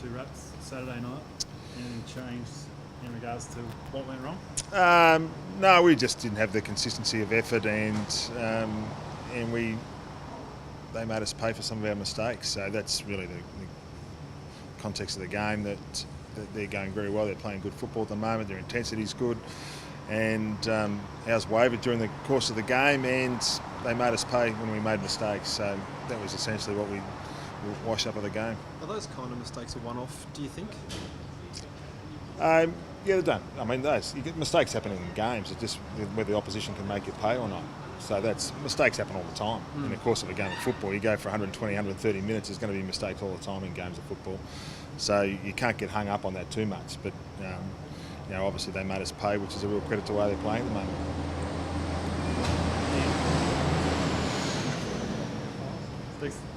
2 wraps Saturday night. Anything changed in regards to what went wrong? No, we just didn't have the consistency of effort, and they made us pay for some of our mistakes. So that's really the context of the game. That they're going very well. They're playing good football at the moment. Their intensity's good, and ours wavered during the course of the game, and they made us pay when we made mistakes. So that was essentially what we wash up of the game. Are those kind of mistakes a one-off, do you think? Yeah, they don't. I mean, mistakes happen in games. It's just whether the opposition can make you pay or not. So mistakes happen all the time. In the course of a game of football, you go for 120, 130 minutes, there's going to be mistakes all the time in games of football. So you can't get hung up on that too much. But, obviously they made us pay, which is a real credit to the way they're playing at the moment.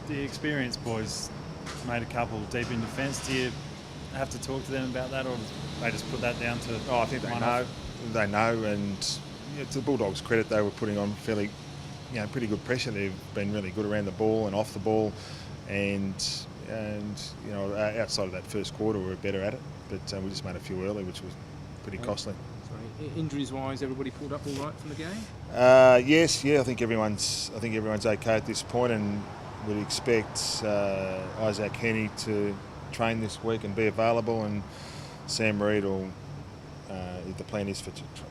The experienced boys made a couple deep in defence. Do you have to talk to them about that, or they just put that down to? I think they know. They know, and to the Bulldogs' credit, they were putting on fairly, pretty good pressure. They've been really good around the ball and off the ball, and outside of that first quarter, we were better at it. But we just made a few early, which was pretty costly. Sorry. Injuries-wise, everybody pulled up all right from the game? Yes, I think everyone's okay at this point, and would expect Isaac Heaney to train this week and be available, and Sam Reid will. The plan is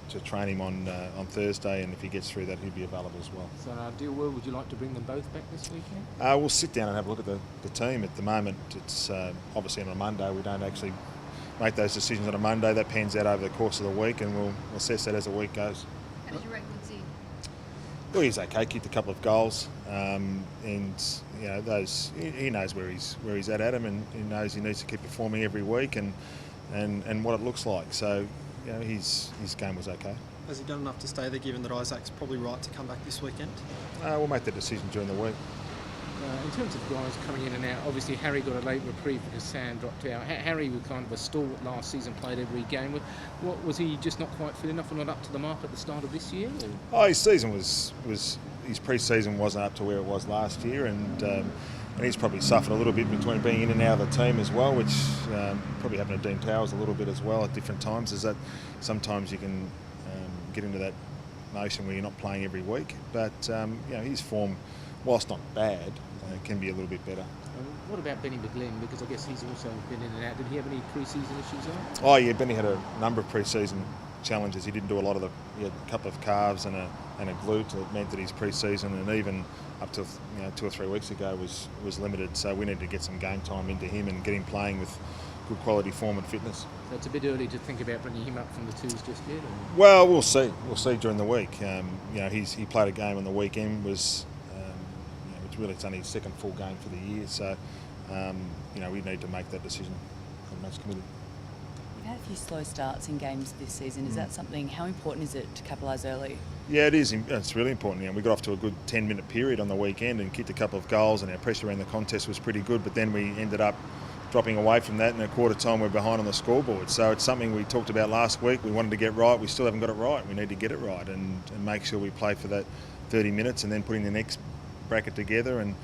to train him on Thursday, and if he gets through that, he'll be available as well. So, in an ideal world, would you like to bring them both back this weekend? We'll sit down and have a look at the team. At the moment, it's obviously on a Monday. We don't actually make those decisions on a Monday. That pans out over the course of the week, and we'll assess that as the week goes. How did you rate Woodsy? Well, he's okay. Kicked a couple of goals, and he knows where he's at Adam, and he knows he needs to keep performing every week, and what it looks like. So, his game was okay. Has he done enough to stay there, given that Isaac's probably right to come back this weekend? We'll make the decision during the week. In terms of guys coming in and out, obviously Harry got a late reprieve because Sam dropped out. Harry was kind of a stalwart last season, played every game. What was he just not quite fit enough or not up to the mark at the start of this year? His season was his pre-season wasn't up to where it was last year, and he's probably suffered a little bit between being in and out of the team as well, which probably happened to Dean Towers a little bit as well at different times. Is that sometimes you can get into that notion where you're not playing every week, but his form, whilst not bad, can be a little bit better. What about Benny McGlynn? Because I guess he's also been in and out. Did he have any pre-season issues there? Oh yeah, Benny had a number of pre-season challenges. He didn't do a lot of he had a couple of calves and a glute that meant that his pre-season, and even up to 2 or 3 weeks ago, was limited. So we need to get some game time into him and get him playing with good quality form and fitness. So it's a bit early to think about bringing him up from the twos just yet? Or? Well, we'll see. We'll see during the week. He played a game on the weekend. It's only his second full game for the year. So we need to make that decision on match committee. You've had a few slow starts in games this season. Is that something? How important is it to capitalise early? Yeah, it is. It's really important. We got off to a good 10-minute period on the weekend and kicked a couple of goals, and our pressure around the contest was pretty good. But then we ended up dropping away from that, and at quarter time we're behind on the scoreboard. So it's something we talked about last week. We wanted to get right. We still haven't got it right. We need to get it right and make sure we play for that 30 minutes, and then putting the next bracket together and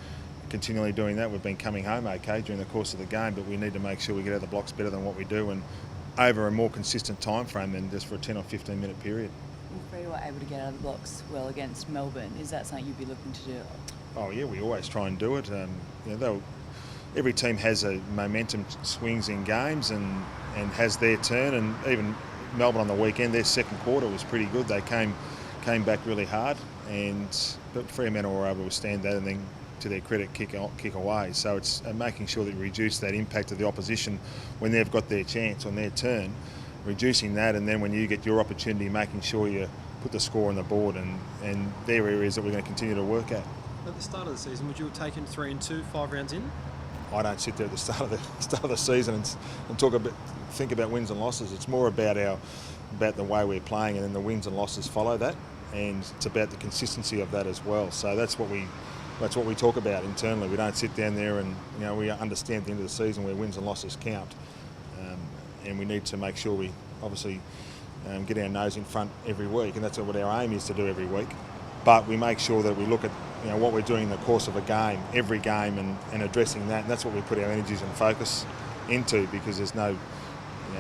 continually doing that. We've been coming home okay during the course of the game, but we need to make sure we get out of the blocks better than what we do, and over a more consistent time frame than just for a 10 or 15 minute period. If we were able to get out of the blocks well against Melbourne, is that something you'd be looking to do? Oh yeah, we always try and do it. Every team has a momentum swings in games and has their turn, and even Melbourne on the weekend, their second quarter was pretty good. They came back really hard, but Fremantle were able to withstand that and then, to their credit, kick away. So it's making sure that you reduce that impact of the opposition when they've got their chance on their turn, reducing that, and then when you get your opportunity, making sure you put the score on the board, and they're areas that we're going to continue to work at. At the start of the season, would you have taken 3 and 2, 5 rounds in? I don't sit there at the start of the season and think about wins and losses. It's more about the way we're playing, and then the wins and losses follow that, and it's about the consistency of that as well. So that's what we talk about internally. We don't sit down there and we understand at the end of the season where wins and losses count, and we need to make sure we obviously get our nose in front every week, and that's what our aim is to do every week. But we make sure that we look at what we're doing in the course of a game, every game, and addressing that. And that's what we put our energies and focus into, because there's no,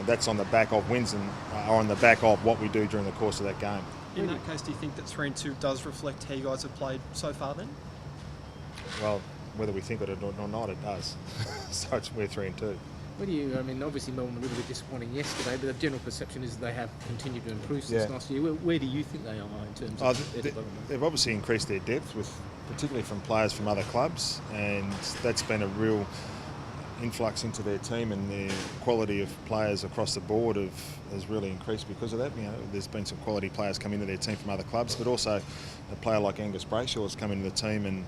that's on the back of wins and or on the back of what we do during the course of that game. In that case, do you think that 3-2 does reflect how you guys have played so far then? Well, whether we think it or not, it does. So we're 3-2. Where do you, I mean, obviously Melbourne were a little bit disappointing yesterday, but the general perception is they have continued to improve since last year. Where do you think they are in terms of their development? They've obviously increased their depth, particularly from players from other clubs, and that's been a real influx into their team, and their quality of players across the board has really increased because of that. There's been some quality players come into their team from other clubs, but also a player like Angus Brayshaw has come into the team, and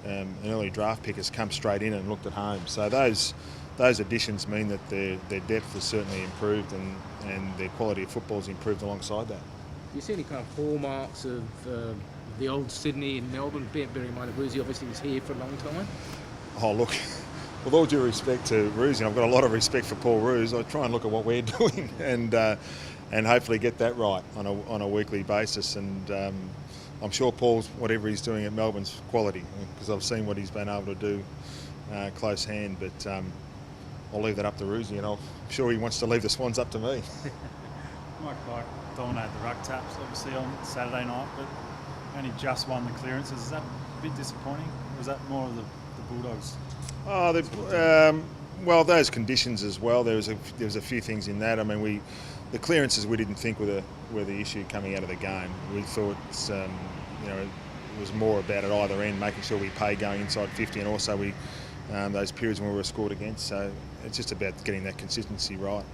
an early draft pick has come straight in and looked at home. So those additions mean that their depth has certainly improved, and their quality of football has improved alongside that. Do you see any kind of hallmarks of the old Sydney and Melbourne? Bear in mind that Woozy obviously was here for a long time. Oh, look, with all due respect to Ruse, I've got a lot of respect for Paul Ruse. I try and look at what we're doing and hopefully get that right on a weekly basis. And I'm sure Paul's, whatever he's doing at Melbourne's quality, because I've seen what he's been able to do close hand. But I'll leave that up to Ruse, and I'm sure he wants to leave the Swans up to me. Mike Pike dominated the ruck taps obviously on Saturday night, but only just won the clearances. Is that a bit disappointing? Or was that more of the Bulldogs? Well, those conditions as well. There was a few things in that. I mean, the clearances we didn't think were the issue coming out of the game. We thought it was more about at either end, making sure we pay going inside 50, and also those periods when we were scored against. So it's just about getting that consistency right.